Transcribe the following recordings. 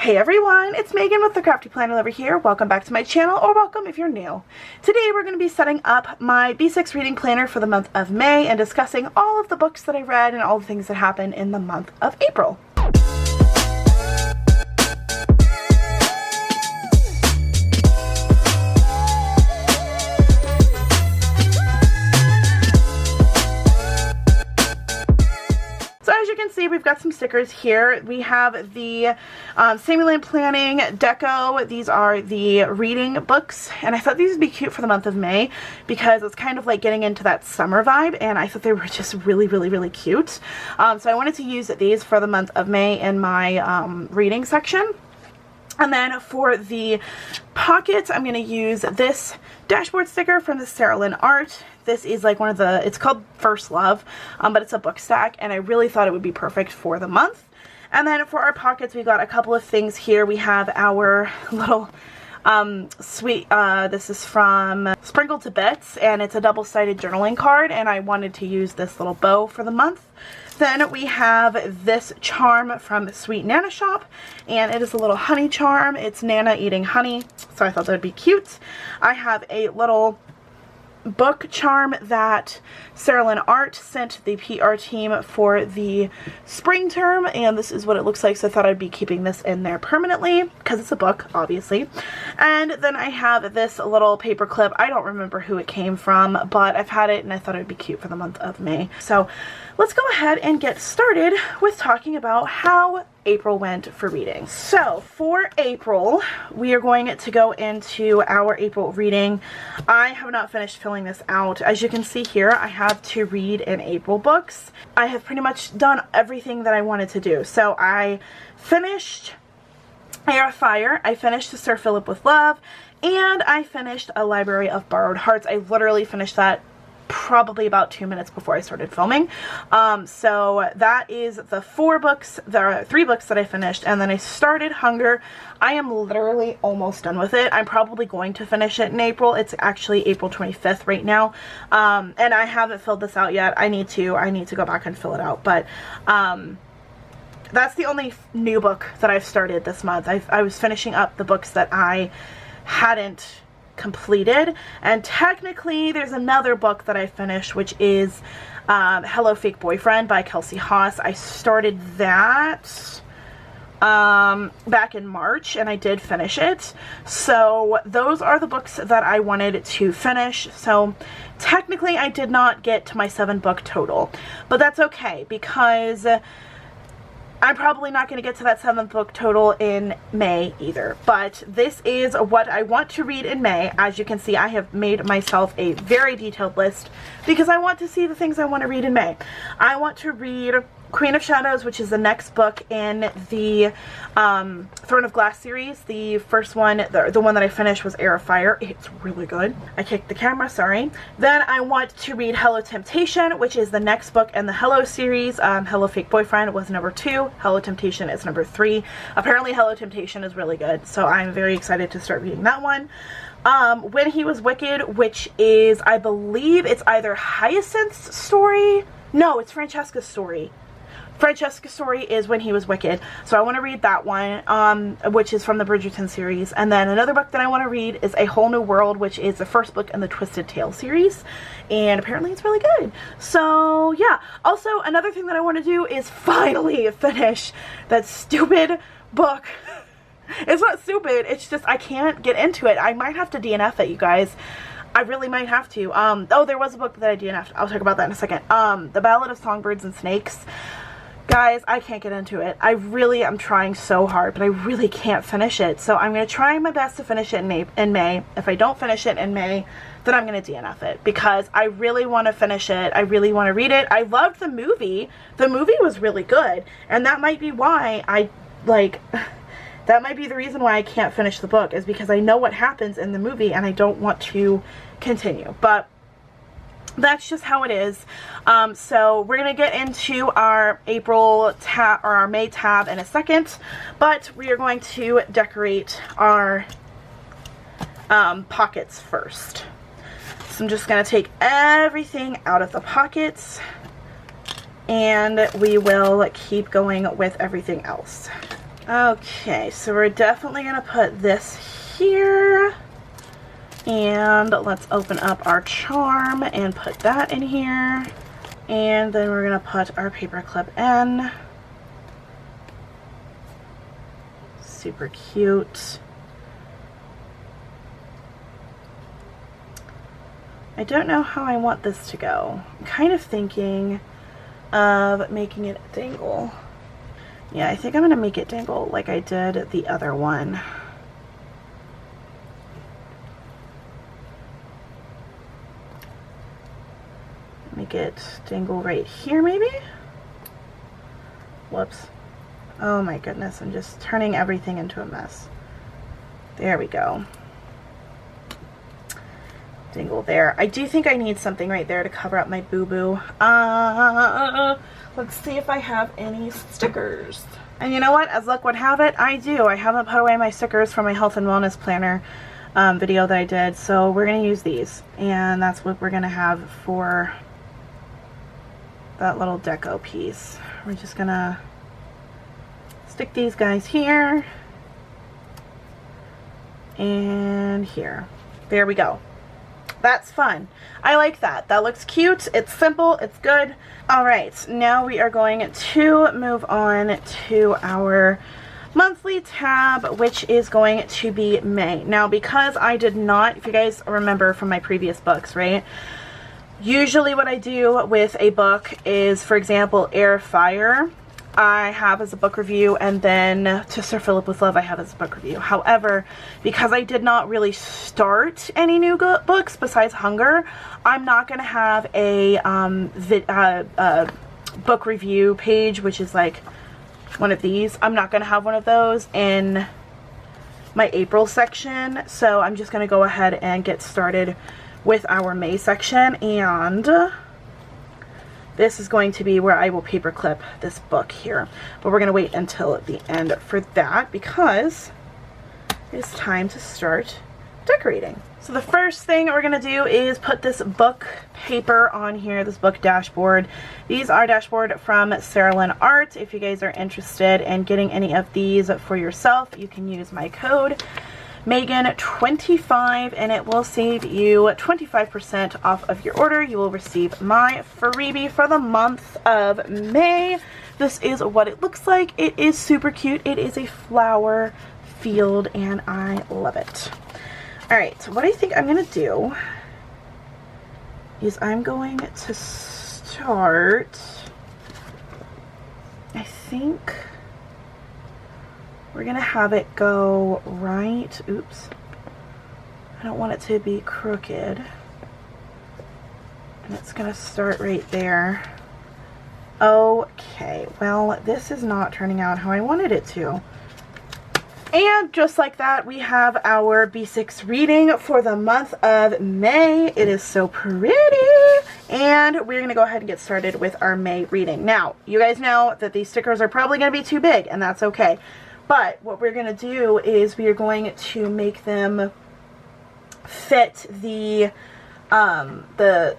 Hey everyone, it's Megan with the CraftyPlannerLovR here. Welcome back to my channel, or welcome if you're new. Today we're going to be setting up my B6 reading planner for the month of May and discussing all of the books that I read and all the things that happened in the month of April. See, we've got some stickers here. We have the SammyLynnPlanning Deco. These are the reading books, and I thought these would be cute for the month of May because it's kind of like getting into that summer vibe, and I thought they were just really cute. So I wanted to use these for the month of May in my reading section. And then for the pockets, I'm going to use this dashboard sticker from the SerilynArt. This is like one of the, it's called First Love, but it's a book stack, and I really thought it would be perfect for the month. And then for our pockets, we've got a couple of things here. We have our little sweet, this is from Sprinkled to Bits, and it's a double-sided journaling card, and I wanted to use this little bow for the month. Then we have this charm from Sweet Nana Shop, and it is a little honey charm. It's Nana eating honey, so I thought that would be cute. I have a little book charm that SerilynArt sent the PR team for the spring term, and this is what it looks like, so I thought I'd be keeping this in there permanently because it's a book, obviously. And then I have this little paper clip. I don't remember who it came from, but I've had it and I thought it would be cute for the month of May. So let's go ahead and get started with talking about how April went for reading. So for April, we are going to go into our April reading. I have not finished filling this out. As you can see here, I have to read in April books. I have pretty much done everything that I wanted to do. So I finished Air of Fire, I finished the Sir Philip with Love, and I finished A Library of Borrowed Hearts. I literally finished that probably about 2 minutes before I started filming. So that is the 3 books that I finished, and then I started Hunger. I am literally almost done with it. I'm probably going to finish it in April. It's actually April 25th right now, and I haven't filled this out yet. I need to go back and fill it out, but that's the only new book that I've started this month. I was finishing up the books that I hadn't completed, and technically there's another book that I finished, which is Hello Fake Boyfriend by Kelsey Haas. I started that back in March, and I did finish it. So those are the books that I wanted to finish. So technically I did not get to my 7-book total, but that's okay because I'm probably not going to get to that 7th book total in May either, but this is what I want to read in May. As you can see, I have made myself a very detailed list because I want to see the things I want to read in May. I want to read Queen of Shadows, which is the next book in the Throne of Glass series. The first one, the one that I finished, was Air of Fire. It's really good. I kicked the camera, sorry. Then I want to read Hello Temptation, which is the next book in the Hello series. Hello Fake Boyfriend was number 2. Hello Temptation is number 3. Apparently Hello Temptation is really good, so I'm very excited to start reading that one. When He Was Wicked, which is, I believe it's either Hyacinth's story. No, it's Francesca's story. Francesca's story is When He Was Wicked, so I want to read that one, which is from the Bridgerton series. And then another book that I want to read is A Whole New World, which is the first book in the Twisted Tale series, and apparently it's really good. So yeah, also another thing that I want to do is finally finish that stupid book. It's not stupid, it's just I can't get into it. I might have to DNF it, you guys. I really might have to. Oh, there was a book that I DNF'd. I'll talk about that in a second. The Ballad of Songbirds and Snakes. Guys, I can't get into it. I really am trying so hard, but I really can't finish it. So I'm going to try my best to finish it in May. If I don't finish it in May, then I'm going to DNF it because I really want to finish it. I really want to read it. I loved the movie. The movie was really good, and that might be why that might be the reason why I can't finish the book, is because I know what happens in the movie and I don't want to continue. But that's just how it is. So we're going to get into our April tab, or our May tab, in a second, but we are going to decorate our pockets first. So I'm just going to take everything out of the pockets, and we will keep going with everything else. Okay, so we're definitely going to put this here. And let's open up our charm and put that in here. And then we're going to put our paper clip in. Super cute. I don't know how I want this to go. I'm kind of thinking of making it dangle. Yeah, I think I'm going to make it dangle like I did the other one. Make it dangle right here, maybe? Whoops. Oh my goodness, I'm just turning everything into a mess. There we go. Dangle there. I do think I need something right there to cover up my boo-boo. Let's see if I have any stickers. And you know what? As luck would have it, I do. I haven't put away my stickers from my health and wellness planner video that I did, so we're going to use these. And that's what we're going to have for that little deco piece. We're just going to stick these guys here and here. There we go. That's fun. I like that. That looks cute. It's simple. It's good. All right. Now we are going to move on to our monthly tab, which is going to be May. Now, because I did not, if you guys remember from my previous books, right? Usually what I do with a book is, for example, Air Fire, I have as a book review, and then To Sir Philip with Love I have as a book review. However, because I did not really start any new books besides Hunger, I'm not going to have a book review page, which is like one of these. I'm not going to have one of those in my April section, so I'm just going to go ahead and get started with our May section, and this is going to be where I will paperclip this book here. But we're going to wait until the end for that because it's time to start decorating. So the first thing we're going to do is put this book paper on here, this book dashboard. These are dashboard from SerilynArt. If you guys are interested in getting any of these for yourself, you can use my code Megan25 and it will save you 25% off of your order. You will receive my freebie for the month of May. This is what it looks like. It is super cute. It is a flower field and I love it. Alright, so what I think I'm going to do is I'm going to start, I think we're going to have it go right, oops, I don't want it to be crooked, and it's going to start right there. Okay, well, this is not turning out how I wanted it to. And just like that, we have our B6 reading for the month of May. It is so pretty. And we're going to go ahead and get started with our May reading. Now, you guys know that these stickers are probably going to be too big, and that's okay. But what we're going to do is we are going to make them fit the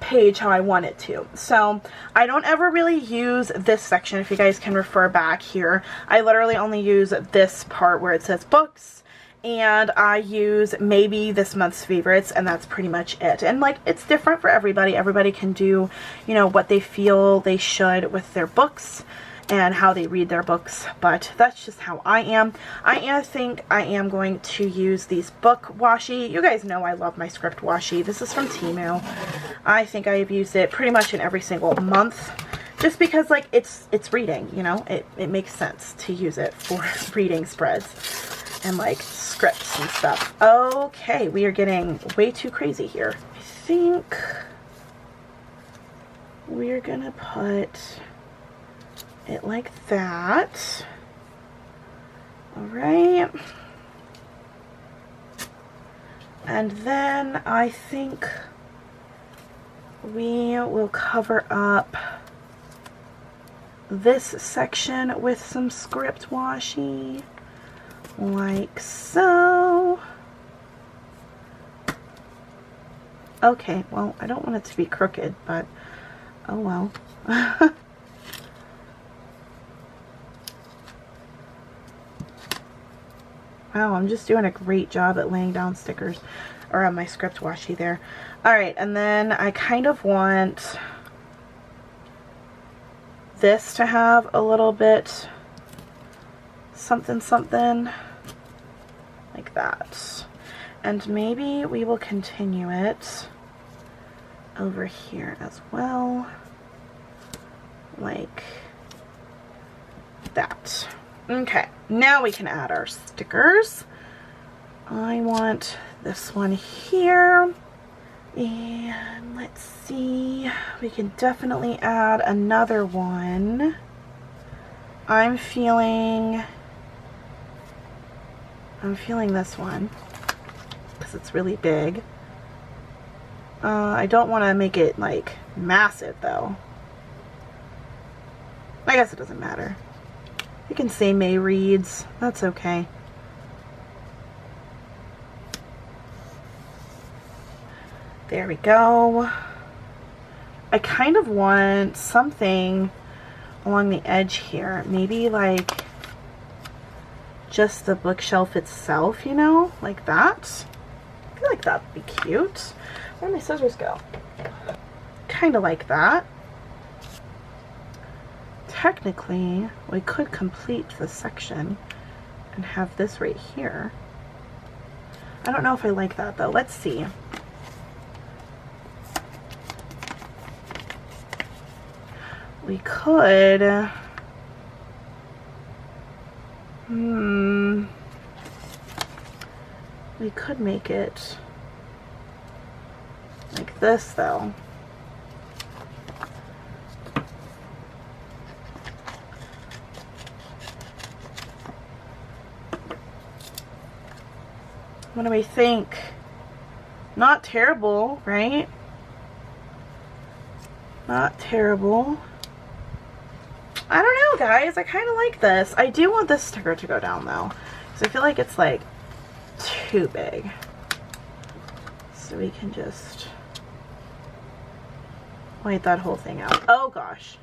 page how I want it to. So I don't ever really use this section. If you guys can refer back here, I literally only use this part where it says books, and I use maybe this month's favorites, and that's pretty much it. And like, it's different for everybody. Everybody can do, you know, what they feel they should with their books and how they read their books, but that's just how I am. I think I am going to use these book washi. You guys know I love my script washi. This is from Temu. I think I have used it pretty much in every single month, just because like it's reading, you know, it makes sense to use it for reading spreads and like scripts and stuff. Okay, we are getting way too crazy here. I think we're gonna put it like that. All right. And then I think we will cover up this section with some script washi, like so. Okay, well, I don't want it to be crooked, but oh well. Wow, I'm just doing a great job at laying down stickers, or on my script washi there. Alright, and then I kind of want this to have a little bit something something like that. And maybe we will continue it over here as well, like that. Okay, now we can add our stickers. I want this one here, and let's see, we can definitely add another one. I'm feeling this one because it's really big. I don't want to make it like massive though. I guess it doesn't matter. You can say May Reads, that's okay. There we go. I kind of want something along the edge here, maybe like just the bookshelf itself, you know, like that. I feel like that'd be cute. Where'd my scissors go? Kind of like that. Technically, we could complete the section and have this right here. I don't know if I like that though. Let's see. We could we could make it like this though. What do we think? Not terrible, right? Not terrible. I don't know, guys. I kind of like this. I do want this sticker to go down though, because I feel like it's like too big. So we can just white that whole thing out. Oh gosh.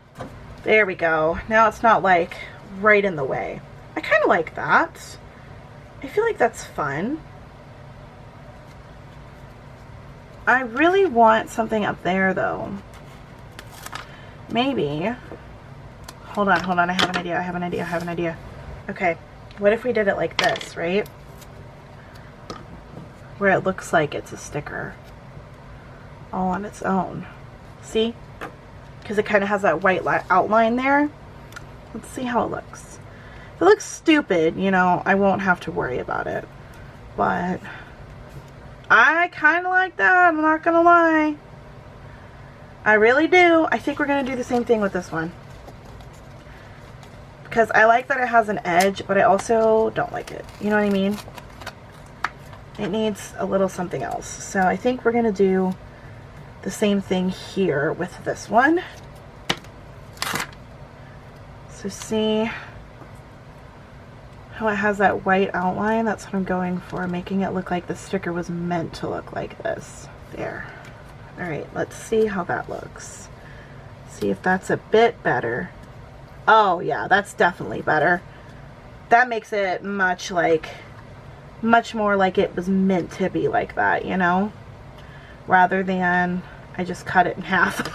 There we go. Now it's not like right in the way. I kind of like that. I feel like that's fun. I really want something up there though. Maybe. Hold on, hold on. I have an idea. I have an idea. I have an idea. Okay. What if we did it like this, right? Where it looks like it's a sticker all on its own. See? Because it kind of has that white outline there. Let's see how it looks. If it looks stupid, you know, I won't have to worry about it. But I kind of like that. I'm not going to lie. I really do. I think we're going to do the same thing with this one. Because I like that it has an edge, but I also don't like it. You know what I mean? It needs a little something else. So I think we're going to do the same thing here with this one. So see how it has that white outline? That's what I'm going for, making it look like the sticker was meant to look like this. There. Alright, let's see how that looks. See if that's a bit better. Oh yeah, that's definitely better. That makes it much more like it was meant to be like that, you know? Rather than I just cut it in half.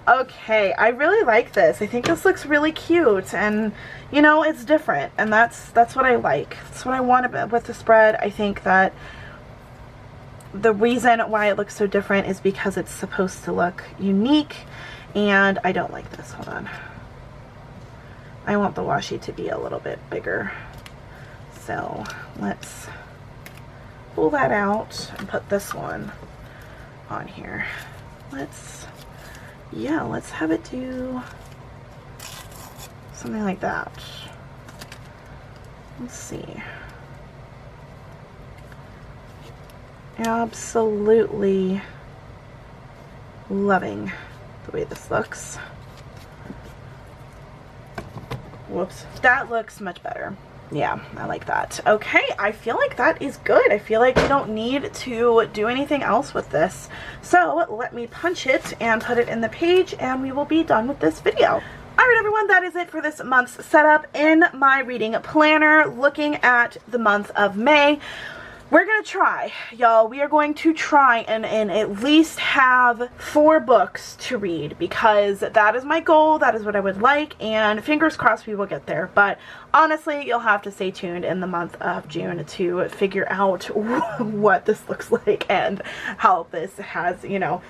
Okay, I really like this. I think this looks really cute, and you know, it's different, and that's what I like. That's what I want with the spread. I think that the reason why it looks so different is because it's supposed to look unique, and I don't like this. Hold on. I want the washi to be a little bit bigger. So let's pull that out and put this one on here. Let's have it do something like that. Let's see. Absolutely loving the way this looks. Whoops. That looks much better. Yeah, I like that. Okay, I feel like that is good. I feel like we don't need to do anything else with this. So let me punch it and put it in the page, and we will be done with this video. Alright everyone, that is it for this month's setup in my reading planner, looking at the month of May. We're going to try, y'all, we are going to try and at least have 4 books to read, because that is my goal, that is what I would like, and fingers crossed we will get there. But honestly, you'll have to stay tuned in the month of June to figure out what this looks like and how this has, you know,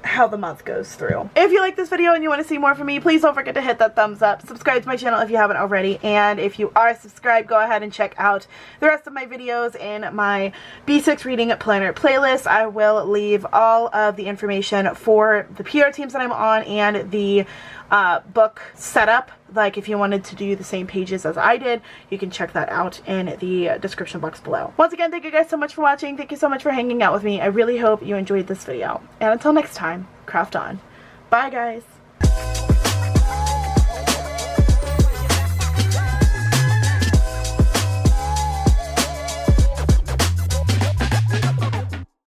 how the month goes through. If you like this video and you want to see more from me, please don't forget to hit that thumbs up. Subscribe to my channel if you haven't already, and if you are subscribed, go ahead and check out the rest of my videos in my B6 Reading Planner playlist. I will leave all of the information for the PR teams that I'm on and the book setup. Like, if you wanted to do the same pages as I did, you can check that out in the description box below. Once again, thank you guys so much for watching. Thank you so much for hanging out with me. I really hope you enjoyed this video. And until next time, craft on. Bye, guys.